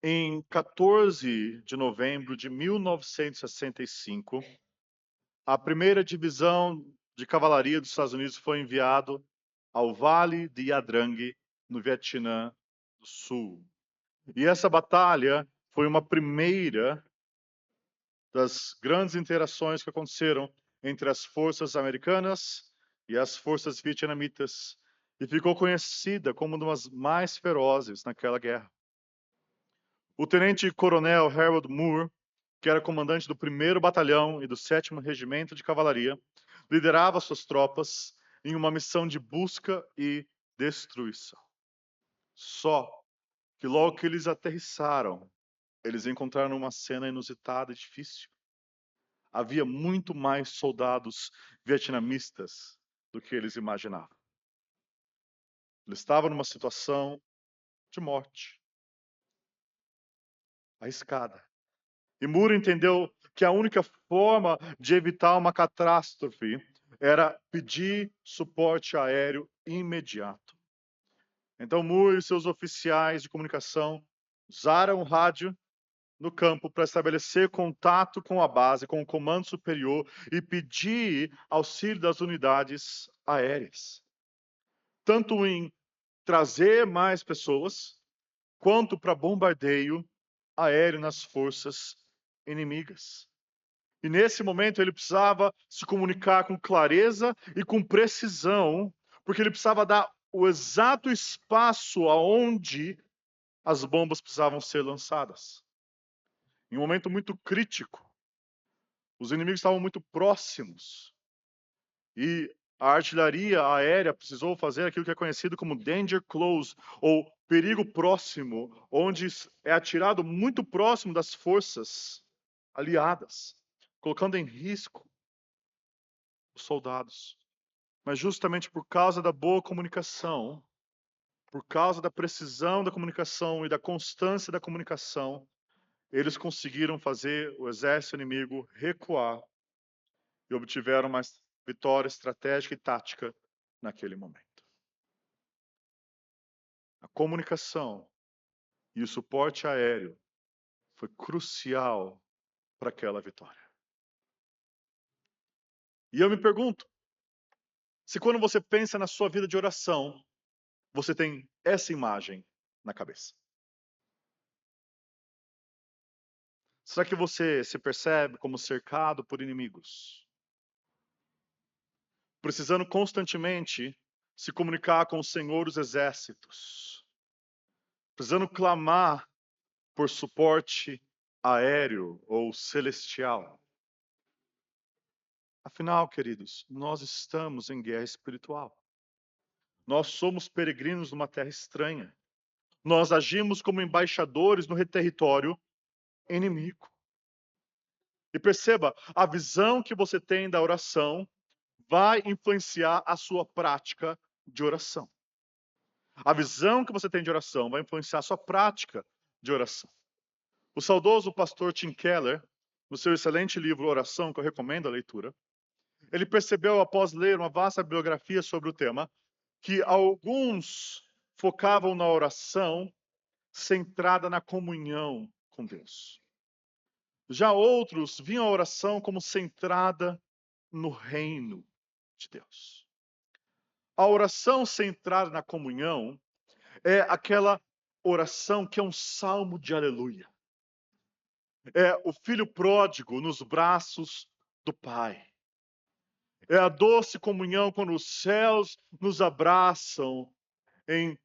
Em 14 de novembro de 1965, a primeira divisão de cavalaria dos Estados Unidos foi enviado ao Vale de Ia-Drang, no Vietnã do Sul. E essa batalha foi uma primeira das grandes interações que aconteceram entre as forças americanas e as forças vietnamitas, e ficou conhecida como uma das mais ferozes naquela guerra. O tenente-coronel Harold Moore, que era comandante do 1º Batalhão e do 7º Regimento de Cavalaria, liderava suas tropas em uma missão de busca e destruição. Só que logo que eles aterrissaram, eles encontraram uma cena inusitada e difícil. Havia muito mais soldados vietnamistas do que eles imaginavam. Eles estavam numa situação de morte, arriscada. E Moore entendeu que a única forma de evitar uma catástrofe era pedir suporte aéreo imediato. Então Moore e seus oficiais de comunicação usaram o rádio no campo para estabelecer contato com a base, com o comando superior e pedir auxílio das unidades aéreas, tanto em trazer mais pessoas, quanto para bombardeio aéreo nas forças inimigas. E nesse momento ele precisava se comunicar com clareza e com precisão, porque ele precisava dar o exato espaço aonde as bombas precisavam ser lançadas. Em um momento muito crítico, os inimigos estavam muito próximos e a artilharia aérea precisou fazer aquilo que é conhecido como danger close, ou perigo próximo, onde é atirado muito próximo das forças aliadas, colocando em risco os soldados. Mas justamente por causa da boa comunicação, por causa da precisão da comunicação e da constância da comunicação, eles conseguiram fazer o exército inimigo recuar e obtiveram uma vitória estratégica e tática naquele momento. A comunicação e o suporte aéreo foi crucial para aquela vitória. E eu me pergunto, se quando você pensa na sua vida de oração, você tem essa imagem na cabeça. Será que você se percebe como cercado por inimigos? Precisando constantemente se comunicar com o Senhor dos Exércitos? Precisando clamar por suporte aéreo ou celestial? Afinal, queridos, nós estamos em guerra espiritual. Nós somos peregrinos numa terra estranha. Nós agimos como embaixadores no território inimigo. E perceba, a visão que você tem da oração vai influenciar a sua prática de oração. A visão que você tem de oração vai influenciar a sua prática de oração. O saudoso pastor Tim Keller, no seu excelente livro Oração, que eu recomendo a leitura, ele percebeu, após ler uma vasta bibliografia sobre o tema, que alguns focavam na oração centrada na comunhão com Deus. Já outros viam a oração como centrada no reino de Deus. A oração centrada na comunhão é aquela oração que é um salmo de aleluia. É o filho pródigo nos braços do Pai. É a doce comunhão quando os céus nos abraçam em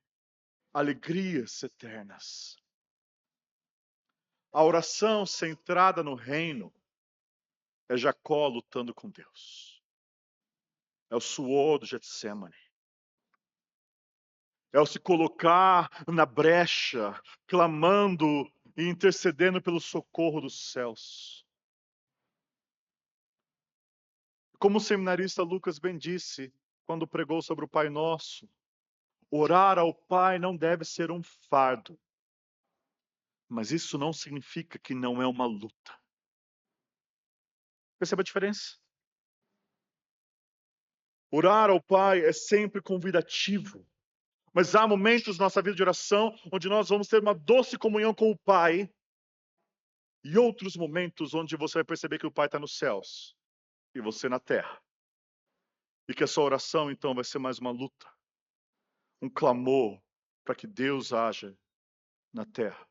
alegrias eternas. A oração centrada no reino é Jacó lutando com Deus. É o suor do Getsemane. É o se colocar na brecha, clamando e intercedendo pelo socorro dos céus. Como o seminarista Lucas bem disse, quando pregou sobre o Pai Nosso, orar ao Pai não deve ser um fardo. Mas isso não significa que não é uma luta. Perceba a diferença? Orar ao Pai é sempre convidativo. Mas há momentos na nossa vida de oração onde nós vamos ter uma doce comunhão com o Pai, e outros momentos onde você vai perceber que o Pai está nos céus e você na terra. E que a sua oração, então, vai ser mais uma luta, um clamor para que Deus haja na terra.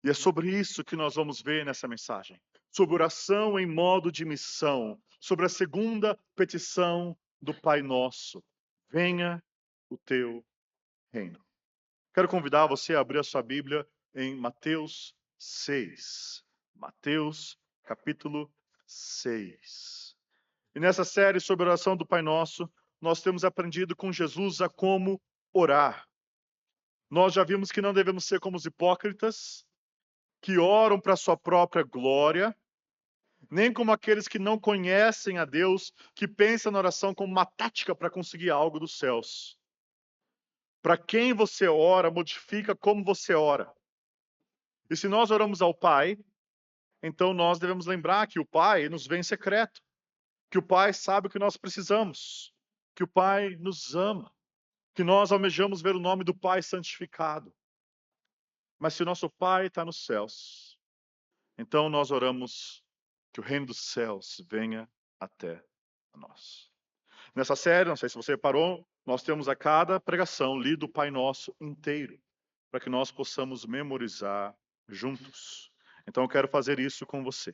E é sobre isso que nós vamos ver nessa mensagem. Sobre oração em modo de missão. Sobre a segunda petição do Pai Nosso. Venha o teu reino. Quero convidar você a abrir a sua Bíblia em Mateus 6. Mateus, capítulo 6. E nessa série sobre a oração do Pai Nosso, nós temos aprendido com Jesus a como orar. Nós já vimos que não devemos ser como os hipócritas, que oram para a sua própria glória, nem como aqueles que não conhecem a Deus, que pensam na oração como uma tática para conseguir algo dos céus. Para quem você ora, modifica como você ora. E se nós oramos ao Pai, então nós devemos lembrar que o Pai nos vê em secreto, que o Pai sabe o que nós precisamos, que o Pai nos ama, que nós almejamos ver o nome do Pai santificado. Mas se o nosso Pai está nos céus, então nós oramos que o reino dos céus venha até nós. Nessa série, não sei se você reparou, nós temos a cada pregação lido o Pai Nosso inteiro, para que nós possamos memorizar juntos. Então eu quero fazer isso com você.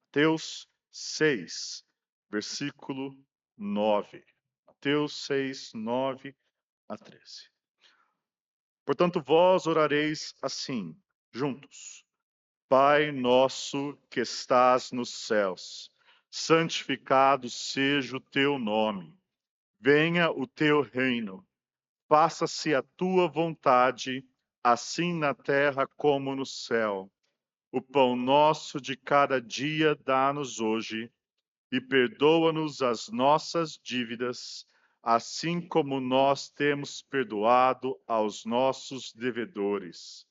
Mateus 6, versículo 9. Mateus 6, 9 a 13. Portanto, vós orareis assim, juntos. Pai nosso que estás nos céus, santificado seja o teu nome. Venha o teu reino. Faça-se a tua vontade, assim na terra como no céu. O pão nosso de cada dia dá-nos hoje, e perdoa-nos as nossas dívidas, assim como nós temos perdoado aos nossos devedores.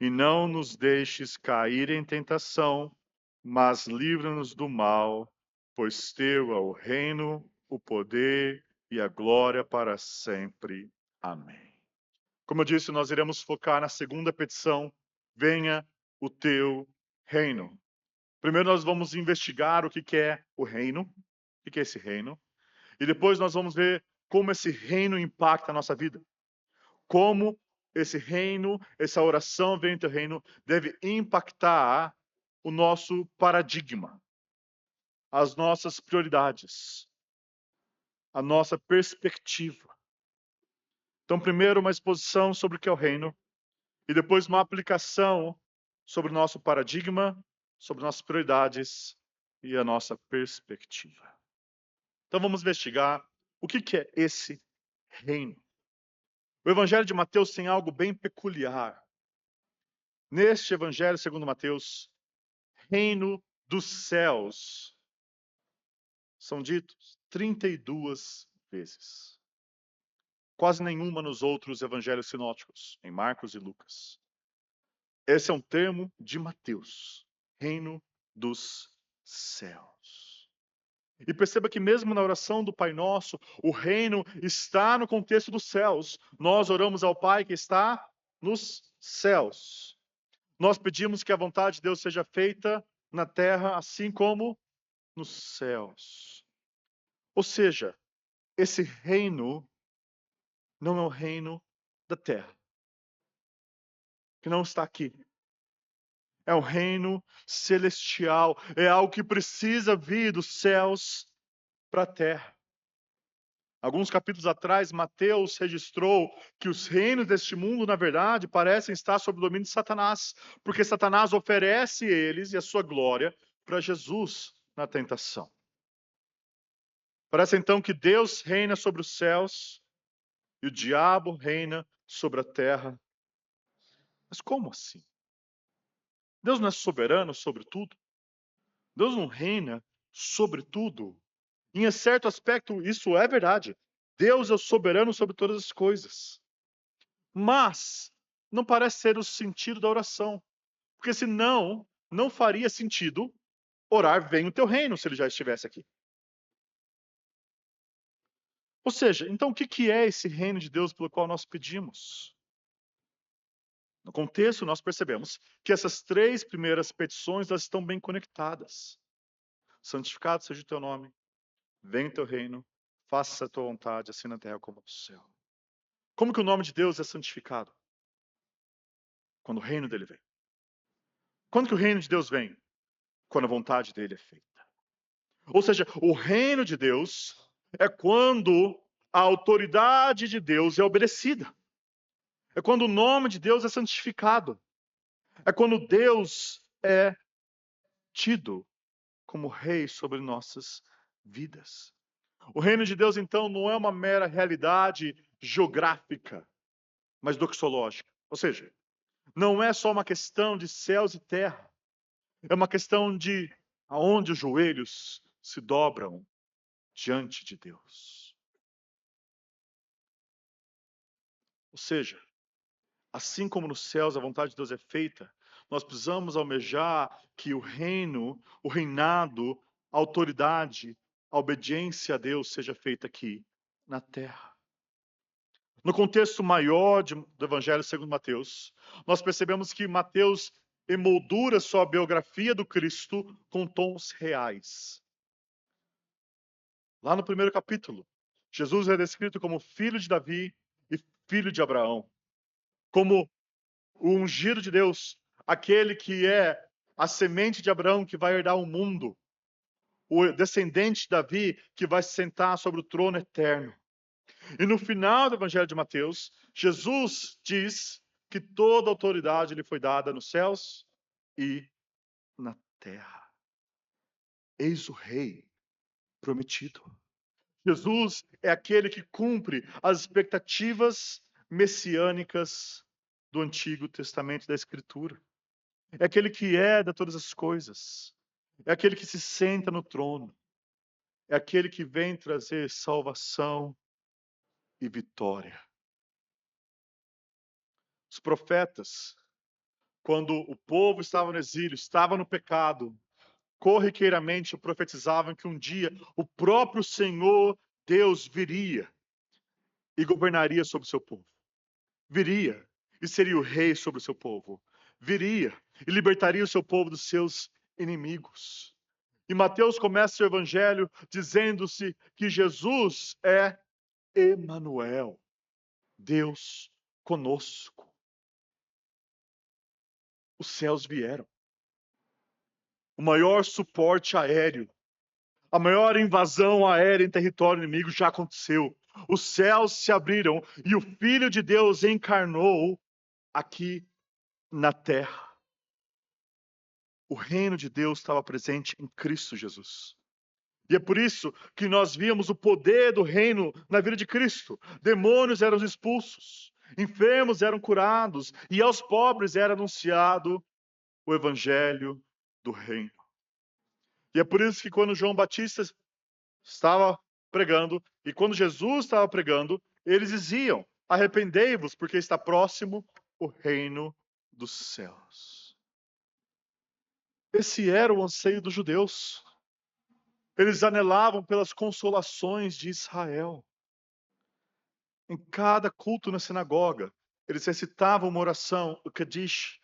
E não nos deixes cair em tentação, mas livra-nos do mal, pois teu é o reino, o poder e a glória para sempre. Amém. Como eu disse, nós iremos focar na segunda petição, venha o teu reino. Primeiro nós vamos investigar o que é o reino, o que é esse reino, e depois nós vamos ver como esse reino impacta a nossa vida. Como esse reino, essa oração venha o teu reino, deve impactar o nosso paradigma, as nossas prioridades, a nossa perspectiva. Então, primeiro uma exposição sobre o que é o reino, e depois uma aplicação sobre o nosso paradigma, sobre nossas prioridades e a nossa perspectiva. Então vamos investigar o que é esse reino. O Evangelho de Mateus tem algo bem peculiar. Neste Evangelho, segundo Mateus, reino dos céus são ditos 32 vezes. Quase nenhuma nos outros evangelhos sinóticos, em Marcos e Lucas. Esse é um termo de Mateus, reino dos céus. E perceba que mesmo na oração do Pai Nosso, o reino está no contexto dos céus. Nós oramos ao Pai que está nos céus. Nós pedimos que a vontade de Deus seja feita na terra, assim como nos céus. Ou seja, esse reino não é o reino da terra, que não está aqui. É um reino celestial, é algo que precisa vir dos céus para a terra. Alguns capítulos atrás, Mateus registrou que os reinos deste mundo, na verdade, parecem estar sob o domínio de Satanás, porque Satanás oferece eles e a sua glória para Jesus na tentação. Parece então que Deus reina sobre os céus e o diabo reina sobre a terra. Mas como assim? Deus não é soberano sobre tudo? Deus não reina sobre tudo? Em certo aspecto, isso é verdade. Deus é o soberano sobre todas as coisas. Mas não parece ser o sentido da oração. Porque senão, não faria sentido orar, venha o teu reino, se ele já estivesse aqui. Ou seja, então o que é esse reino de Deus pelo qual nós pedimos? No contexto, nós percebemos que essas três primeiras petições elas estão bem conectadas. Santificado seja o teu nome, venha o teu reino, faça a tua vontade, assim na terra como no céu. Como que o nome de Deus é santificado? Quando o reino dele vem. Quando que o reino de Deus vem? Quando a vontade dele é feita. Ou seja, o reino de Deus é quando a autoridade de Deus é obedecida. É quando o nome de Deus é santificado. É quando Deus é tido como rei sobre nossas vidas. O reino de Deus, então, não é uma mera realidade geográfica, mas doxológica. Ou seja, não é só uma questão de céus e terra. É uma questão de aonde os joelhos se dobram diante de Deus. Ou seja, assim como nos céus a vontade de Deus é feita, nós precisamos almejar que o reino, o reinado, a autoridade, a obediência a Deus seja feita aqui na terra. No contexto maior do Evangelho segundo Mateus, nós percebemos que Mateus emoldura sua biografia do Cristo com tons reais. Lá no primeiro capítulo, Jesus é descrito como filho de Davi e filho de Abraão, como o ungido de Deus, aquele que é a semente de Abraão que vai herdar o mundo, o descendente de Davi que vai se sentar sobre o trono eterno. E no final do Evangelho de Mateus, Jesus diz que toda autoridade lhe foi dada nos céus e na terra. Eis o rei prometido. Jesus é aquele que cumpre as expectativas messiânicas do Antigo Testamento da Escritura. É aquele que herda todas as coisas. É aquele que se senta no trono. É aquele que vem trazer salvação e vitória. Os profetas, quando o povo estava no exílio, estava no pecado, corriqueiramente profetizavam que um dia o próprio Senhor Deus viria e governaria sobre o seu povo. Viria e seria o rei sobre o seu povo. Viria e libertaria o seu povo dos seus inimigos. E Mateus começa o evangelho dizendo-se que Jesus é Emanuel, Deus conosco. Os céus vieram. O maior suporte aéreo, a maior invasão aérea em território inimigo já aconteceu. Os céus se abriram e o Filho de Deus encarnou aqui na terra. O reino de Deus estava presente em Cristo Jesus. E é por isso que nós víamos o poder do reino na vida de Cristo. Demônios eram expulsos, enfermos eram curados, e aos pobres era anunciado o evangelho do reino. E é por isso que quando João Batista estava pregando, e quando Jesus estava pregando, eles diziam: arrependei-vos, porque está próximo o reino dos céus. Esse era o anseio dos judeus. Eles anelavam pelas consolações de Israel. Em cada culto na sinagoga, eles recitavam uma oração, o Kadish,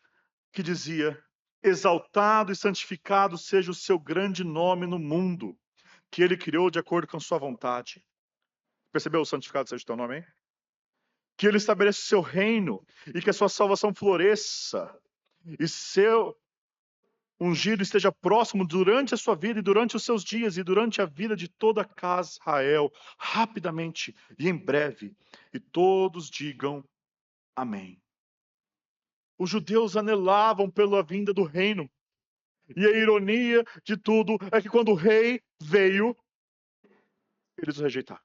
que dizia: exaltado e santificado seja o seu grande nome no mundo, que ele criou de acordo com a sua vontade. Percebeu o santificado seja o teu nome, hein? Que ele estabeleça o seu reino e que a sua salvação floresça e seu ungido esteja próximo durante a sua vida e durante os seus dias e durante a vida de toda a casa Israel, rapidamente e em breve. E todos digam amém. Os judeus anelavam pela vinda do reino. E a ironia de tudo é que quando o rei veio, eles o rejeitaram.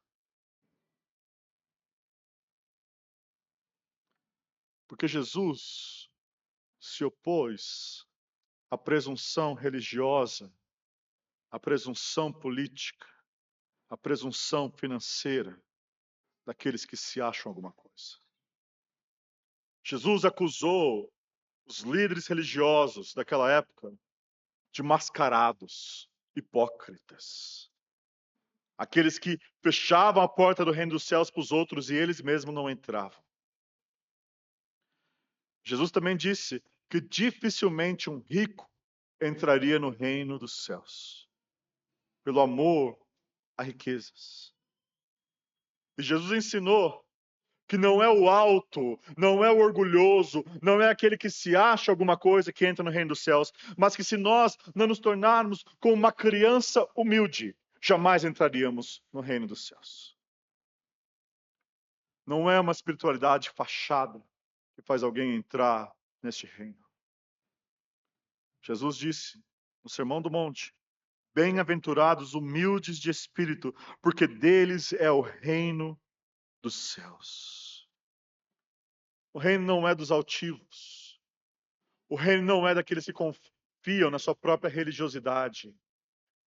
Porque Jesus se opôs à presunção religiosa, à presunção política, à presunção financeira daqueles que se acham alguma coisa. Jesus acusou os líderes religiosos daquela época de mascarados, hipócritas. Aqueles que fechavam a porta do reino dos céus para os outros e eles mesmos não entravam. Jesus também disse que dificilmente um rico entraria no reino dos céus, pelo amor a riquezas. E Jesus ensinou que não é o alto, não é o orgulhoso, não é aquele que se acha alguma coisa que entra no reino dos céus, mas que se nós não nos tornarmos como uma criança humilde, jamais entraríamos no reino dos céus. Não é uma espiritualidade fachada que faz alguém entrar neste reino. Jesus disse no Sermão do Monte: bem-aventurados humildes de espírito, porque deles é o reino dos céus. O reino não é dos altivos. O reino não é daqueles que confiam na sua própria religiosidade.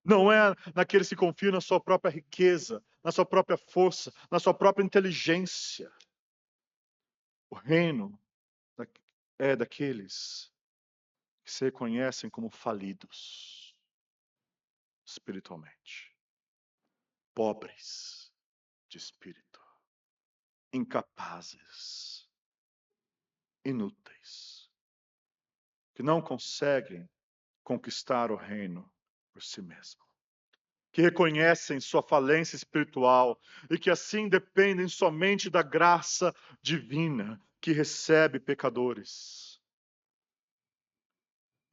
Não é naqueles que confiam na sua própria riqueza, na sua própria força, na sua própria inteligência. O reino é daqueles que se reconhecem como falidos espiritualmente, pobres de espírito, incapazes, inúteis, que não conseguem conquistar o reino por si mesmo, que reconhecem sua falência espiritual e que assim dependem somente da graça divina que recebe pecadores.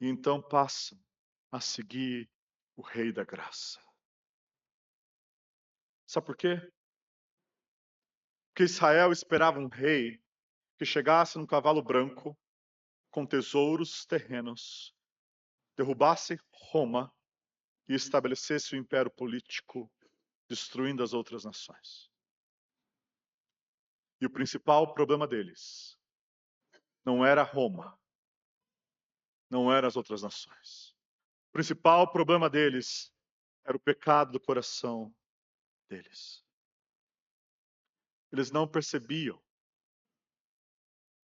E então passam a seguir o Rei da Graça. Sabe por quê? Porque Israel esperava um rei que chegasse num cavalo branco, com tesouros terrenos, derrubasse Roma e estabelecesse o império político, destruindo as outras nações. E o principal problema deles não era Roma, não eram as outras nações. O principal problema deles era o pecado do coração deles. Eles não percebiam o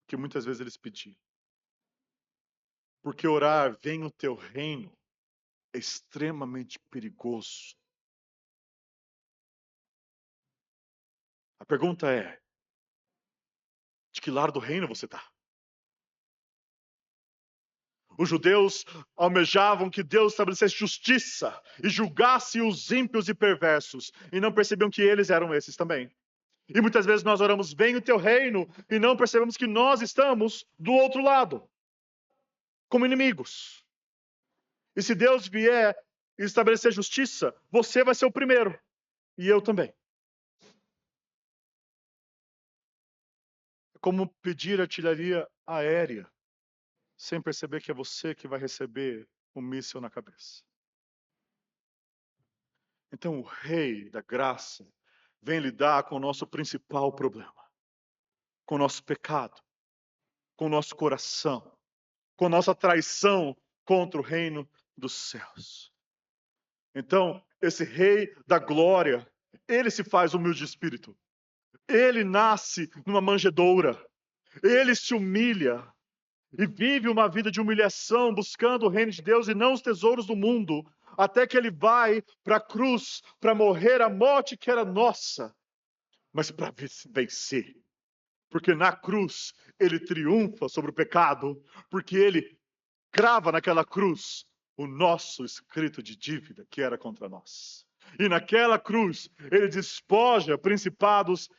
que muitas vezes eles pediam. Porque orar, venha o teu reino, é extremamente perigoso. A pergunta é: de que lado do reino você está? Os judeus almejavam que Deus estabelecesse justiça e julgasse os ímpios e perversos, e não percebiam que eles eram esses também. E muitas vezes nós oramos, venha o teu reino, e não percebemos que nós estamos do outro lado, como inimigos. E se Deus vier estabelecer justiça, você vai ser o primeiro, e eu também. É como pedir artilharia aérea, sem perceber que é você que vai receber um míssil na cabeça. Então o Rei da Graça vem lidar com o nosso principal problema, com o nosso pecado, com o nosso coração, com a nossa traição contra o reino dos céus. Então, esse Rei da Glória, ele se faz humilde de espírito. Ele nasce numa manjedoura. Ele se humilha e vive uma vida de humilhação, buscando o reino de Deus e não os tesouros do mundo, até que ele vai para a cruz, para morrer a morte que era nossa, mas para vencer. Porque na cruz ele triunfa sobre o pecado, porque ele crava naquela cruz o nosso escrito de dívida que era contra nós. E naquela cruz ele despoja principados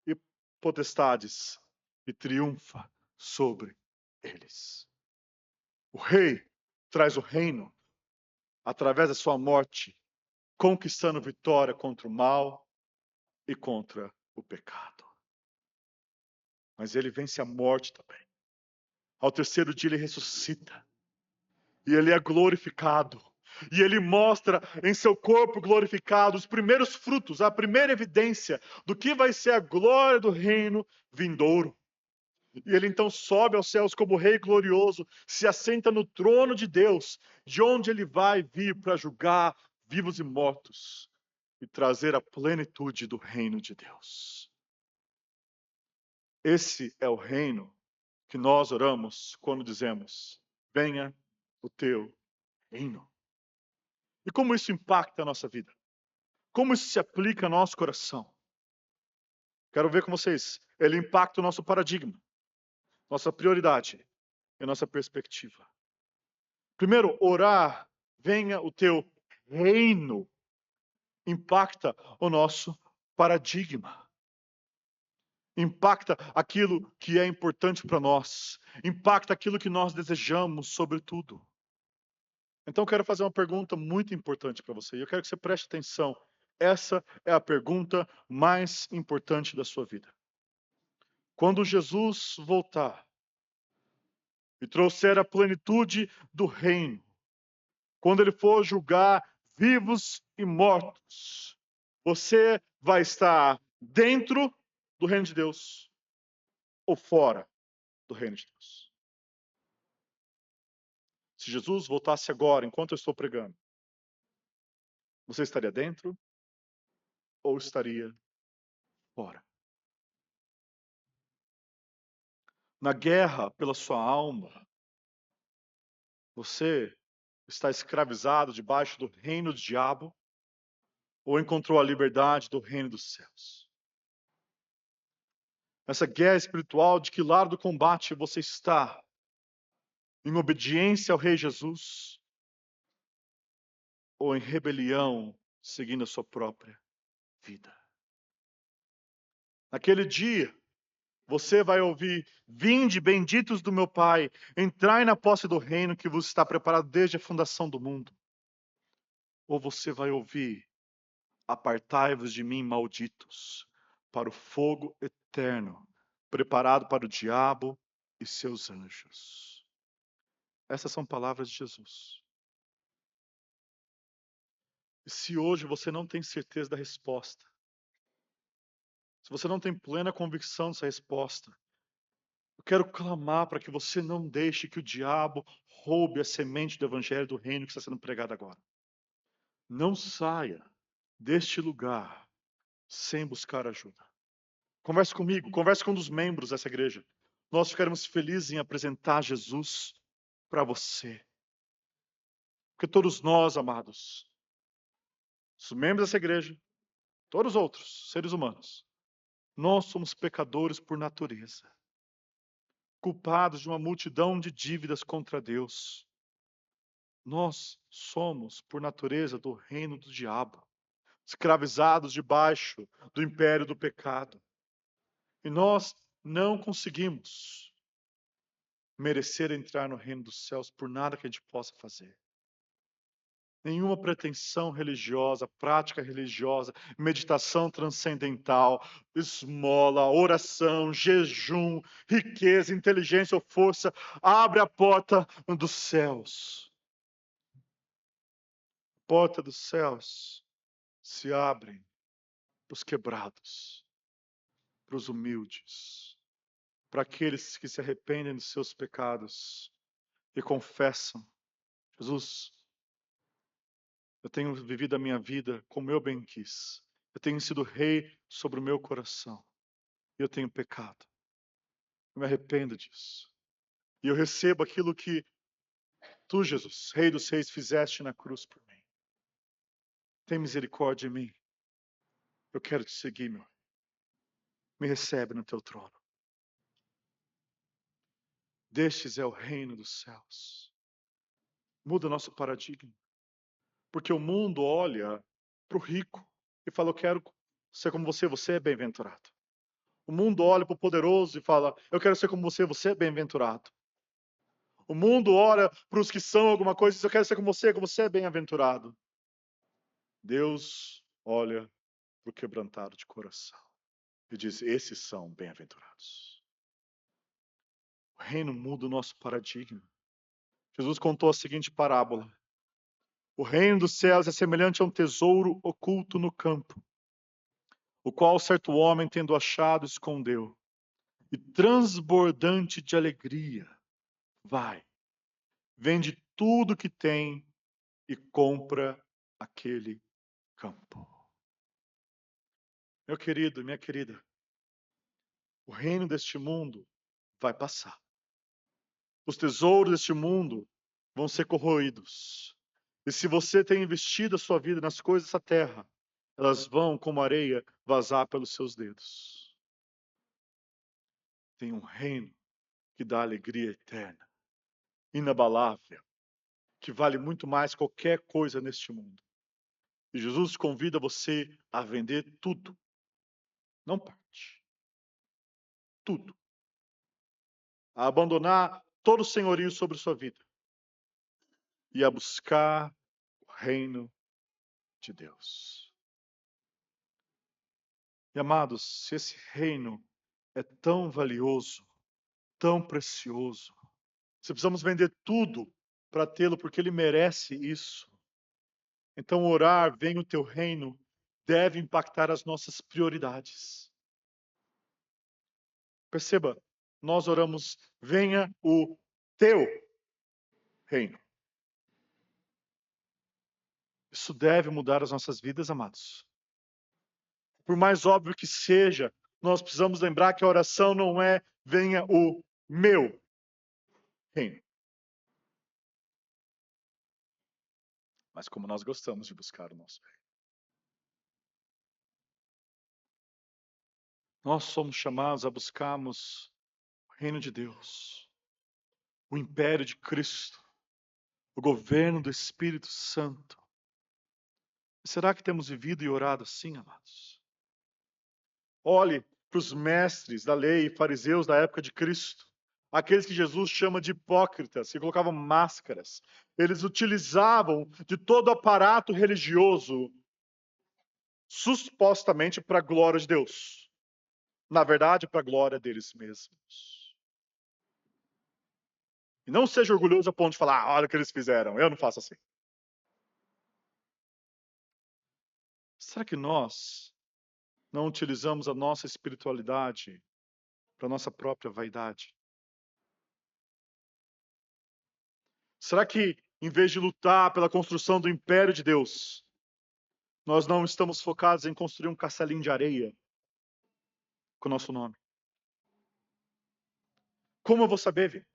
e potestades e triunfa sobre eles. O rei traz o reino através da sua morte, conquistando vitória contra o mal e contra o pecado. Mas ele vence a morte também. Ao terceiro dia ele ressuscita. E ele é glorificado. E ele mostra em seu corpo glorificado os primeiros frutos, a primeira evidência do que vai ser a glória do reino vindouro. E ele então sobe aos céus como rei glorioso, se assenta no trono de Deus, de onde ele vai vir para julgar vivos e mortos e trazer a plenitude do reino de Deus. Esse é o reino que nós oramos quando dizemos: venha o teu reino. E como isso impacta a nossa vida? Como isso se aplica ao nosso coração? Quero ver com vocês. Ele impacta o nosso paradigma, nossa prioridade e nossa perspectiva. Primeiro, orar, venha o teu reino, impacta o nosso paradigma. Impacta aquilo que é importante para nós. Impacta aquilo que nós desejamos, sobretudo. Então, eu quero fazer uma pergunta muito importante para você. E eu quero que você preste atenção. Essa é a pergunta mais importante da sua vida. Quando Jesus voltar e trouxer a plenitude do reino, quando ele for julgar vivos e mortos, você vai estar dentro do reino de Deus ou fora do reino de Deus? Se Jesus voltasse agora, enquanto eu estou pregando, você estaria dentro ou estaria fora? Na guerra pela sua alma, você está escravizado debaixo do reino do diabo ou encontrou a liberdade do reino dos céus? Essa guerra espiritual, de que lado do combate você está? Em obediência ao Rei Jesus ou em rebelião, seguindo a sua própria vida? Naquele dia, você vai ouvir: vinde, benditos do meu Pai, entrai na posse do reino que vos está preparado desde a fundação do mundo. Ou você vai ouvir: apartai-vos de mim, malditos, para o fogo eterno, preparado para o diabo e seus anjos. Essas são palavras de Jesus. E se hoje você não tem certeza da resposta, se você não tem plena convicção dessa resposta, eu quero clamar para que você não deixe que o diabo roube a semente do evangelho do reino que está sendo pregado agora. Não saia deste lugar sem buscar ajuda. Converse comigo, converse com um dos membros dessa igreja. Nós ficaremos felizes em apresentar Jesus para você. Porque todos nós, amados, os membros dessa igreja, todos os outros seres humanos, nós somos pecadores por natureza, culpados de uma multidão de dívidas contra Deus. Nós somos, por natureza, do reino do diabo, escravizados debaixo do império do pecado. E nós não conseguimos merecer entrar no reino dos céus por nada que a gente possa fazer. Nenhuma pretensão religiosa, prática religiosa, meditação transcendental, esmola, oração, jejum, riqueza, inteligência ou força abre a porta dos céus. A porta dos céus se abre para os quebrados, para os humildes, para aqueles que se arrependem dos seus pecados e confessam: Jesus, eu tenho vivido a minha vida como eu bem quis. Eu tenho sido rei sobre o meu coração. E eu tenho pecado. Eu me arrependo disso. E eu recebo aquilo que tu, Jesus, Rei dos Reis, fizeste na cruz por mim. Tem misericórdia de mim. Eu quero te seguir, meu. Me recebe no teu trono. Destes é o reino dos céus. Muda nosso paradigma. Porque o mundo olha para o rico e fala: eu quero ser como você é bem-aventurado. O mundo olha para o poderoso e fala: eu quero ser como você é bem-aventurado. O mundo olha para os que são alguma coisa e diz: eu quero ser como você é bem-aventurado. Deus olha para o quebrantado de coração e diz: esses são bem-aventurados. O reino muda o nosso paradigma. Jesus contou a seguinte parábola: o reino dos céus é semelhante a um tesouro oculto no campo, o qual certo homem, tendo achado, escondeu, e transbordante de alegria, vai, vende tudo que tem e compra aquele campo. Meu querido, minha querida, o reino deste mundo vai passar. Os tesouros deste mundo vão ser corroídos. E se você tem investido a sua vida nas coisas dessa terra, elas vão, como areia, vazar pelos seus dedos. Tem um reino que dá alegria eterna, inabalável, que vale muito mais qualquer coisa neste mundo. E Jesus convida você a vender tudo, não parte, tudo. A abandonar todo o senhorio sobre sua vida e a buscar o reino de Deus. E amados, se esse reino é tão valioso, tão precioso, se precisamos vender tudo para tê-lo, porque ele merece isso, então orar, venha o teu reino, deve impactar as nossas prioridades. Perceba, nós oramos, venha o teu reino. Isso deve mudar as nossas vidas, amados. Por mais óbvio que seja, nós precisamos lembrar que a oração não é venha o meu reino. Mas como nós gostamos de buscar o nosso reino. Nós somos chamados a buscarmos o reino de Deus, o império de Cristo, o governo do Espírito Santo. Será que temos vivido e orado assim, amados? Olhe para os mestres da lei e fariseus da época de Cristo, aqueles que Jesus chama de hipócritas, que colocavam máscaras. Eles utilizavam de todo o aparato religioso, supostamente para a glória de Deus. Na verdade, para a glória deles mesmos. E não seja orgulhoso a ponto de falar, olha o que eles fizeram, eu não faço assim. Será que nós não utilizamos a nossa espiritualidade para a nossa própria vaidade? Será que, em vez de lutar pela construção do império de Deus, nós não estamos focados em construir um castelinho de areia com o nosso nome? Como eu vou saber, Vi?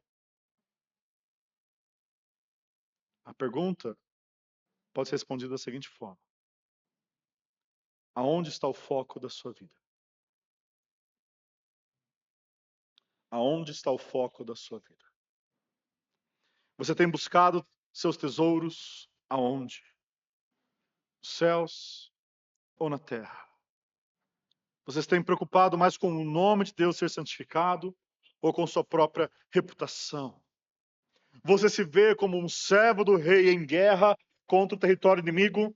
A pergunta pode ser respondida da seguinte forma: aonde está o foco da sua vida? Aonde está o foco da sua vida? Você tem buscado seus tesouros aonde? Nos céus ou na terra? Vocês têm preocupado mais com o nome de Deus ser santificado ou com sua própria reputação? Você se vê como um servo do rei em guerra contra o território inimigo?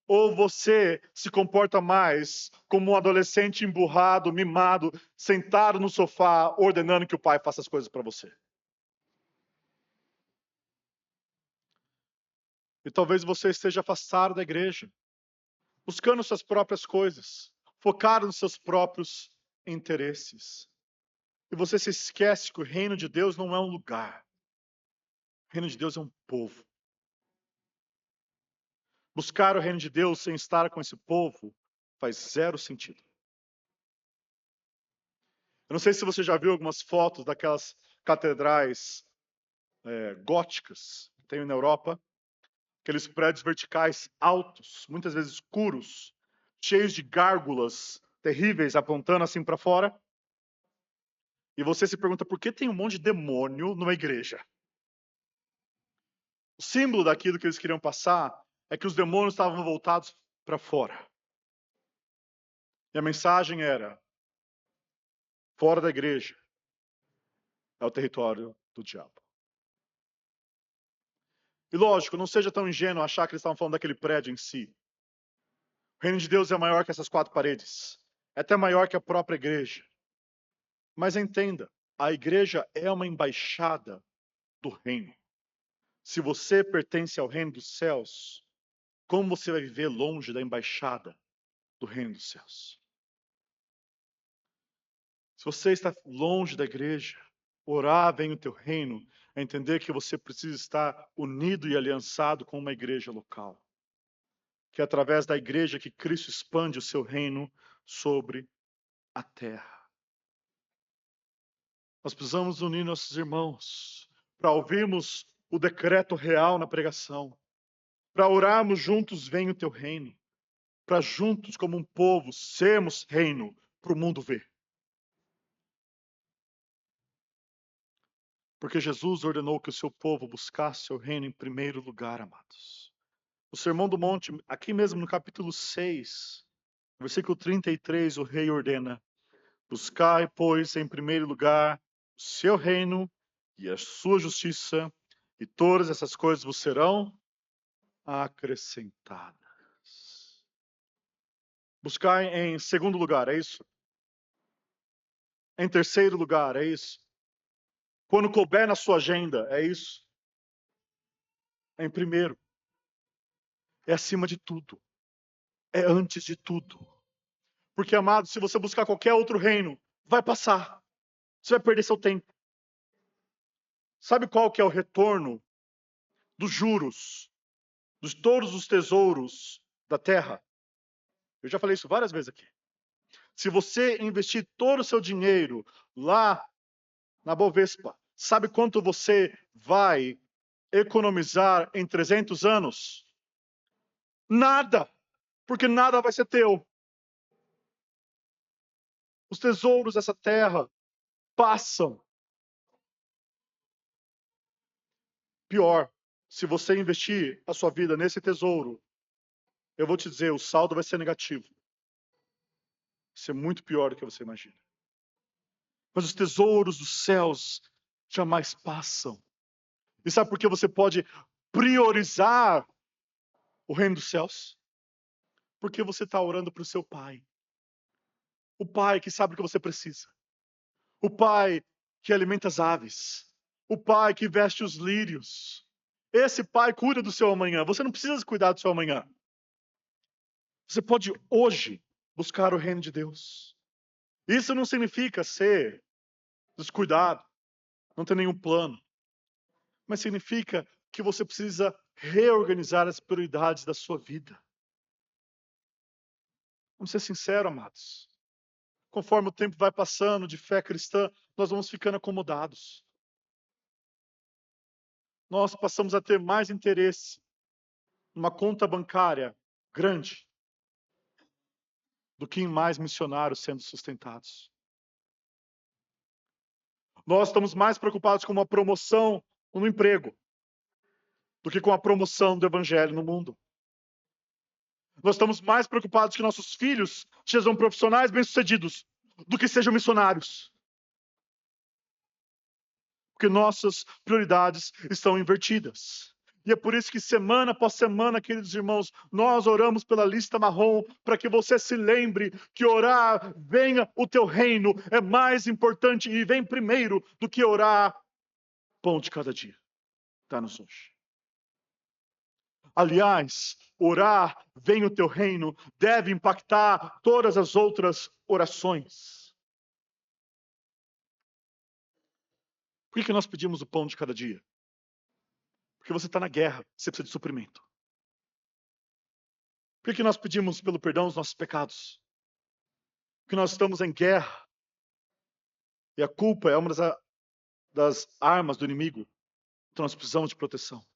Ou você se comporta mais como um adolescente emburrado, mimado, sentado no sofá, ordenando que o pai faça as coisas para você? E talvez você esteja afastado da igreja, buscando suas próprias coisas, focado nos seus próprios interesses. E você se esquece que o reino de Deus não é um lugar. O reino de Deus é um povo. Buscar o reino de Deus sem estar com esse povo faz zero sentido. Eu não sei se você já viu algumas fotos daquelas catedrais góticas que tem na Europa, aqueles prédios verticais altos, muitas vezes escuros, cheios de gárgulas terríveis apontando assim para fora. E você se pergunta por que tem um monte de demônio numa igreja? O símbolo daquilo que eles queriam passar é que os demônios estavam voltados para fora. E a mensagem era: fora da igreja é o território do diabo. E lógico, não seja tão ingênuo achar que eles estavam falando daquele prédio em si. O reino de Deus é maior que essas quatro paredes. É até maior que a própria igreja. Mas entenda, a igreja é uma embaixada do reino. Se você pertence ao reino dos céus, como você vai viver longe da embaixada do reino dos céus? Se você está longe da igreja, orar vem o teu reino, é entender que você precisa estar unido e aliançado com uma igreja local. Que é através da igreja que Cristo expande o seu reino sobre a terra. Nós precisamos unir nossos irmãos para ouvirmos o decreto real na pregação, para orarmos juntos, venha o teu reino. para juntos, como um povo, sermos reino para o mundo ver. Porque Jesus ordenou que o seu povo buscasse o reino em primeiro lugar, amados. O Sermão do Monte, aqui mesmo no capítulo 6, versículo 33, o rei ordena: buscai, pois, em primeiro lugar o seu reino e a sua justiça, e todas essas coisas vos serão acrescentadas. Buscai em segundo lugar, é isso? Em terceiro lugar, é isso? Quando couber na sua agenda, é isso? É em primeiro. É acima de tudo. É antes de tudo. Porque, amado, se você buscar qualquer outro reino, vai passar. Você vai perder seu tempo. Sabe qual que é o retorno dos juros, de todos os tesouros da terra? Eu já falei isso várias vezes aqui. Se você investir todo o seu dinheiro lá na Bovespa, sabe quanto você vai economizar em 300 anos? Nada, porque nada vai ser teu. Os tesouros dessa terra passam. Pior, se você investir a sua vida nesse tesouro, eu vou te dizer, o saldo vai ser negativo. Vai ser muito pior do que você imagina. Mas os tesouros dos céus jamais passam. E sabe por que você pode priorizar o reino dos céus? Porque você está orando para o seu pai. O pai que sabe o que você precisa. O pai que alimenta as aves. O pai que veste os lírios. Esse pai cuida do seu amanhã. Você não precisa cuidar do seu amanhã. Você pode hoje buscar o reino de Deus. Isso não significa ser descuidado, não ter nenhum plano. Mas significa que você precisa reorganizar as prioridades da sua vida. Vamos ser sinceros, amados. Conforme o tempo vai passando de fé cristã, nós vamos ficando acomodados. Nós passamos a ter mais interesse numa conta bancária grande do que em mais missionários sendo sustentados. Nós estamos mais preocupados com uma promoção no emprego do que com a promoção do evangelho no mundo. Nós estamos mais preocupados que nossos filhos sejam profissionais bem-sucedidos do que sejam missionários. Porque nossas prioridades estão invertidas. E é por isso que semana após semana, queridos irmãos, nós oramos pela lista marrom, para que você se lembre que orar, venha o teu reino, é mais importante e vem primeiro do que orar pão de cada dia. Dá-nos hoje. Aliás, orar, vem o teu reino, deve impactar todas as outras orações. Por que nós pedimos o pão de cada dia? Porque você está na guerra, você precisa de suprimento. Por que nós pedimos pelo perdão dos nossos pecados? Porque nós estamos em guerra. E a culpa é uma das armas do inimigo. Então nós precisamos de proteção.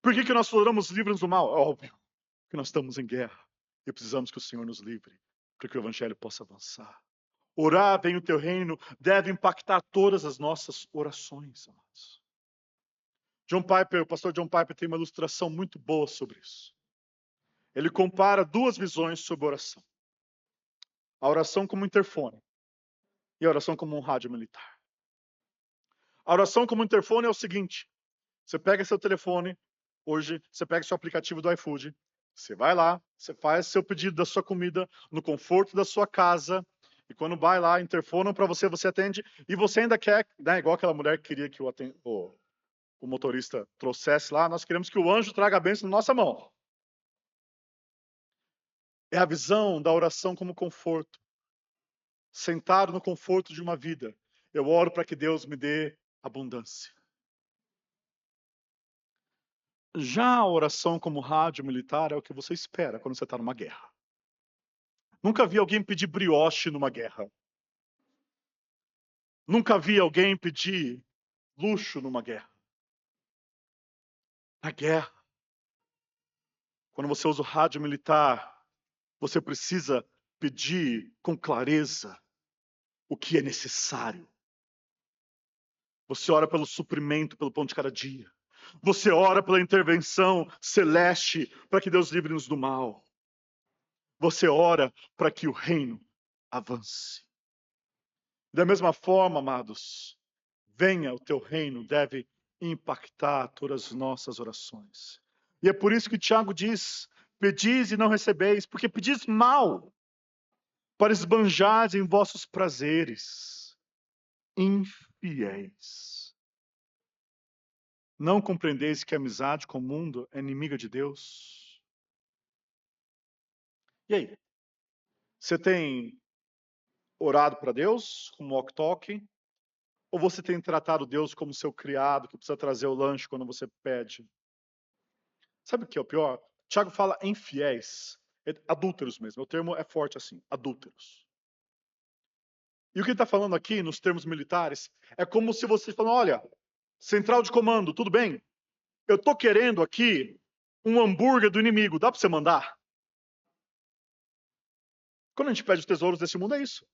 Por que nós oramos livres do mal? É óbvio. Porque nós estamos em guerra. E precisamos que o Senhor nos livre. Para que o evangelho possa avançar. Orar, vem o teu reino, deve impactar todas as nossas orações, amados. O pastor John Piper tem uma ilustração muito boa sobre isso. Ele compara duas visões sobre oração. A oração como interfone e a oração como um rádio militar. A oração como interfone é o seguinte: você pega seu telefone, hoje você pega seu aplicativo do iFood, você vai lá, você faz seu pedido da sua comida no conforto da sua casa, e quando vai lá, interfonam para você, você atende, e você ainda quer, né, igual aquela mulher que queria que o motorista trouxesse lá, nós queremos que o anjo traga a bênção na nossa mão. É a visão da oração como conforto. Sentado no conforto de uma vida, eu oro para que Deus me dê abundância. Já a oração como rádio militar é o que você espera quando você está numa guerra. Nunca vi alguém pedir brioche numa guerra. Nunca vi alguém pedir luxo numa guerra. Na guerra, quando você usa o rádio militar, Você precisa pedir com clareza o que é necessário. Você ora pelo suprimento, pelo pão de cada dia. Você ora pela intervenção celeste para que Deus livre-nos do mal. Você ora para que o reino avance. Da mesma forma, amados, venha o teu reino, deve impactar todas as nossas orações. E é por isso que Tiago diz: pedis e não recebeis, porque pedis mal, para esbanjares em vossos prazeres, infiéis. Não compreendeis que a amizade com o mundo é inimiga de Deus? E aí? Você tem orado para Deus, como walk talk? Ou você tem tratado Deus como seu criado, que precisa trazer o lanche quando você pede? Sabe o que é o pior? Tiago fala infiéis, adúlteros mesmo, o termo é forte assim, adúlteros. E o que ele está falando aqui, nos termos militares, é como se você falando, olha, central de comando, tudo bem? Eu estou querendo aqui um hambúrguer do inimigo, dá para você mandar? Quando a gente pede os tesouros desse mundo, é isso.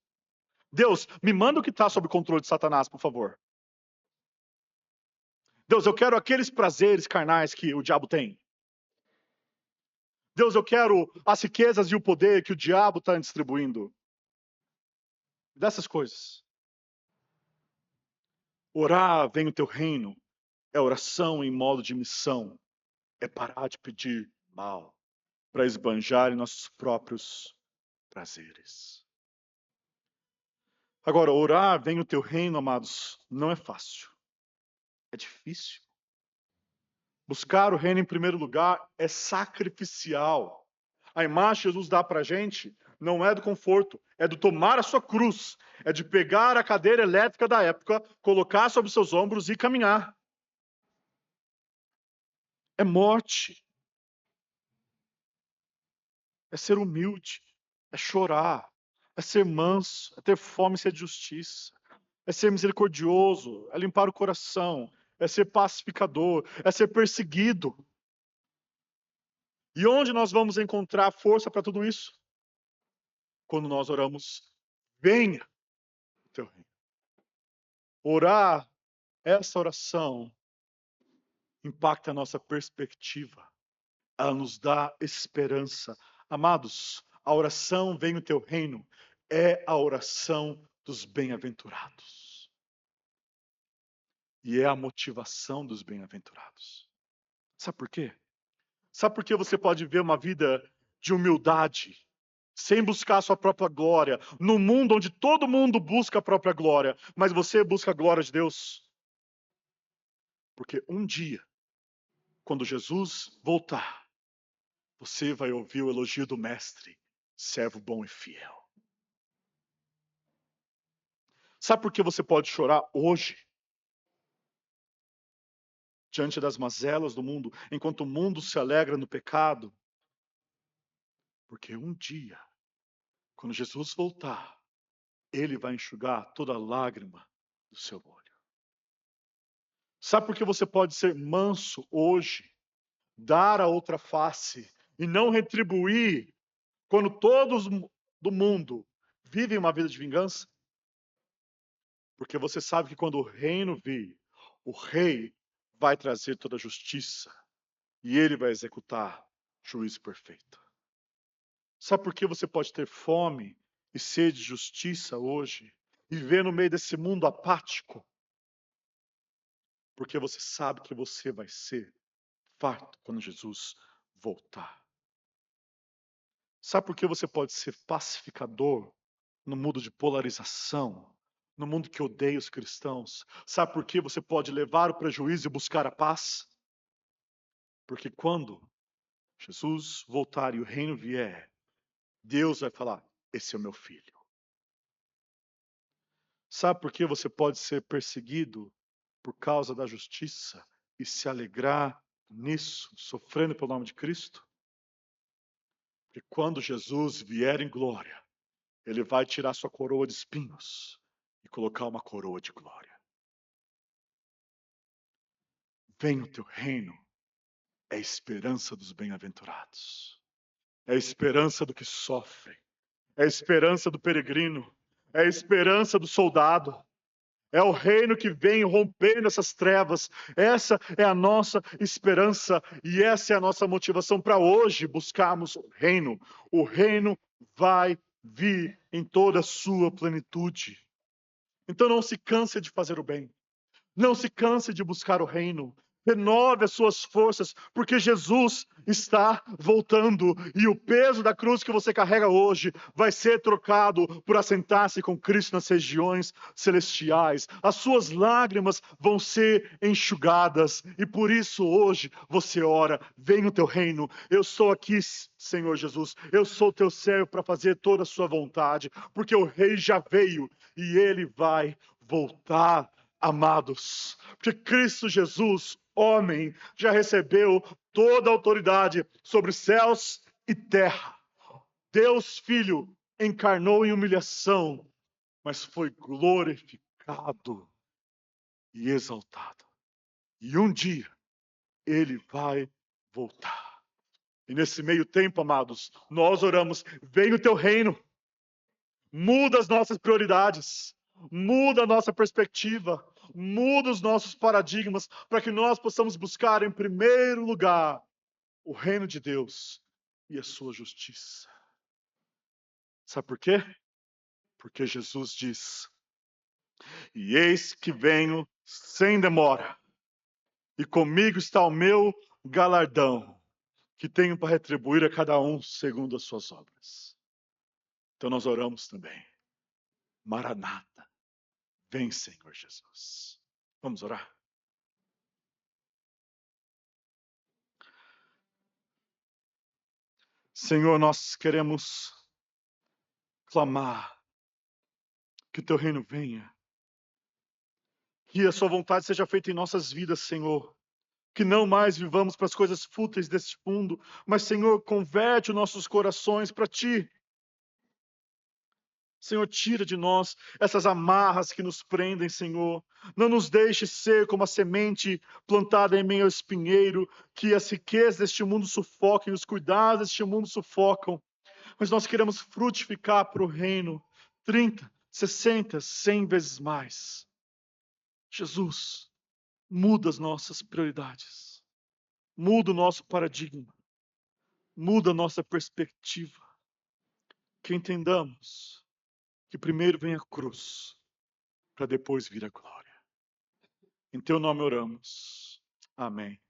Deus, me manda o que está sob controle de Satanás, por favor. Deus, eu quero aqueles prazeres carnais que o diabo tem. Deus, eu quero as riquezas e o poder que o diabo está distribuindo. Dessas coisas. Orar, vem o teu reino. É oração em modo de missão. É parar de pedir mal para esbanjar em nossos próprios prazeres. Agora, orar, vem o teu reino, amados, não é fácil. É difícil. Buscar o reino em primeiro lugar é sacrificial. A imagem que Jesus dá para a gente não é do conforto, é do tomar a sua cruz, é de pegar a cadeira elétrica da época, colocar sobre seus ombros e caminhar. É morte, é ser humilde, é chorar, é ser manso, é ter fome e sede de justiça, é ser misericordioso, é limpar o coração, é ser pacificador, é ser perseguido. E onde nós vamos encontrar força para tudo isso? Quando nós oramos, venha o teu reino. Orar, essa oração impacta a nossa perspectiva. Ela nos dá esperança. Amados, a oração vem o teu reino é a oração dos bem-aventurados. E é a motivação dos bem-aventurados. Sabe por quê? Sabe por que você pode ver uma vida de humildade, sem buscar a sua própria glória, num mundo onde todo mundo busca a própria glória, mas você busca a glória de Deus? Porque um dia, quando Jesus voltar, você vai ouvir o elogio do Mestre, servo bom e fiel. Sabe por que você pode chorar hoje, diante das mazelas do mundo, enquanto o mundo se alegra no pecado? Porque um dia, quando Jesus voltar, Ele vai enxugar toda lágrima do seu olho. Sabe por que você pode ser manso hoje, dar a outra face e não retribuir quando todos do mundo vivem uma vida de vingança? Porque você sabe que quando o reino vir, o rei vai trazer toda a justiça e ele vai executar juízo perfeito. Sabe por que você pode ter fome e sede de justiça hoje e viver no meio desse mundo apático? Porque você sabe que você vai ser farto quando Jesus voltar. Sabe por que você pode ser pacificador no mundo de polarização, no mundo que odeia os cristãos? Sabe por que você pode levar o prejuízo e buscar a paz? Porque quando Jesus voltar e o reino vier, Deus vai falar: esse é o meu filho. Sabe por que você pode ser perseguido por causa da justiça e se alegrar nisso, sofrendo pelo nome de Cristo? Porque quando Jesus vier em glória, Ele vai tirar sua coroa de espinhos e colocar uma coroa de glória. Venha o teu reino, é a esperança dos bem-aventurados. É a esperança do que sofre, é a esperança do peregrino, é a esperança do soldado. É o reino que vem rompendo essas trevas. Essa é a nossa esperança e essa é a nossa motivação para hoje buscarmos o reino. O reino vai vir em toda a sua plenitude. Então não se canse de fazer o bem. Não se canse de buscar o reino. Renove as suas forças, porque Jesus está voltando e o peso da cruz que você carrega hoje vai ser trocado por assentar-se com Cristo nas regiões celestiais. As suas lágrimas vão ser enxugadas e por isso hoje você ora: venha o teu reino. Eu estou aqui, Senhor Jesus. Eu sou teu servo para fazer toda a sua vontade, porque o rei já veio e ele vai voltar. Amados, porque Cristo Jesus, homem, já recebeu toda a autoridade sobre céus e terra. Deus Filho encarnou em humilhação, mas foi glorificado e exaltado. E um dia ele vai voltar. E nesse meio tempo, amados, nós oramos: venha o teu reino, muda as nossas prioridades, muda a nossa perspectiva, muda os nossos paradigmas, para que nós possamos buscar em primeiro lugar o reino de Deus e a sua justiça. Sabe por quê? Porque Jesus diz: e eis que venho sem demora, e comigo está o meu galardão, que tenho para retribuir a cada um segundo as suas obras. Então nós oramos também: Maranata, vem, Senhor Jesus. Vamos orar? Senhor, nós queremos clamar que o teu reino venha, que a sua vontade seja feita em nossas vidas, Senhor. Que não mais vivamos para as coisas fúteis deste mundo, mas, Senhor, converte os nossos corações para ti. Senhor, tira de nós essas amarras que nos prendem, Senhor. Não nos deixe ser como a semente plantada em meio ao espinheiro, que as riquezas deste mundo sufocam, os cuidados deste mundo sufocam. Mas nós queremos frutificar para o reino 30, 60, 100 vezes mais. Jesus, muda as nossas prioridades. Muda o nosso paradigma. Muda a nossa perspectiva. Que entendamos que primeiro vem a cruz, para depois vir a glória. Em teu nome oramos. Amém.